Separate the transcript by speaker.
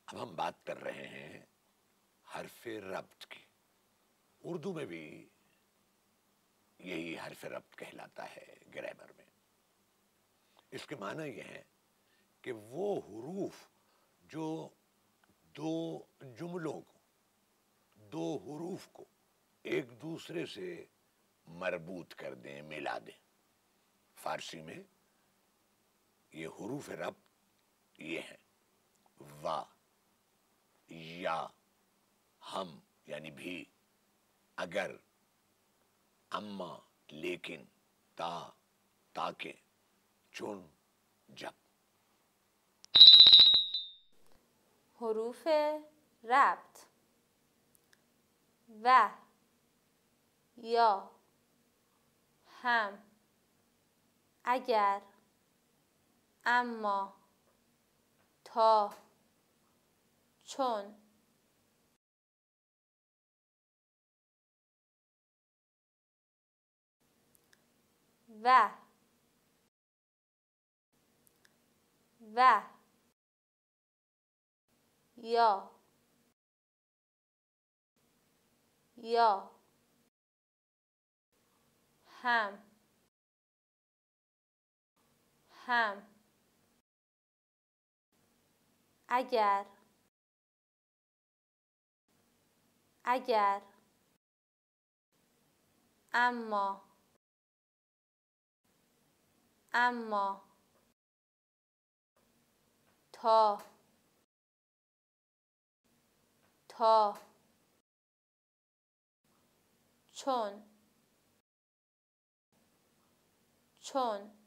Speaker 1: अब हम बात कर रहे हैं हर्फ रब्त की। उर्दू में भी यही हर्फ रब्त कहलाता है ग्रामर में। इसके माना यह है कि वो हुरूफ जो दो जुमलों को, दो हुरूफ को एक दूसरे से मरबूत कर दें, मिला दें। फारसी में ये हुरूफ रब्त ये हैं वा, या, हम यानी भी, अगर, अम्मा, लेकिन, ता, ताके, चुन, जब।
Speaker 2: حروف ربط و، یا، هم، اگر، اما، تا، چون. و، و، یا، یا، هم، هم، اگر، اگر، اما، اما، تا، تا، چون، چون.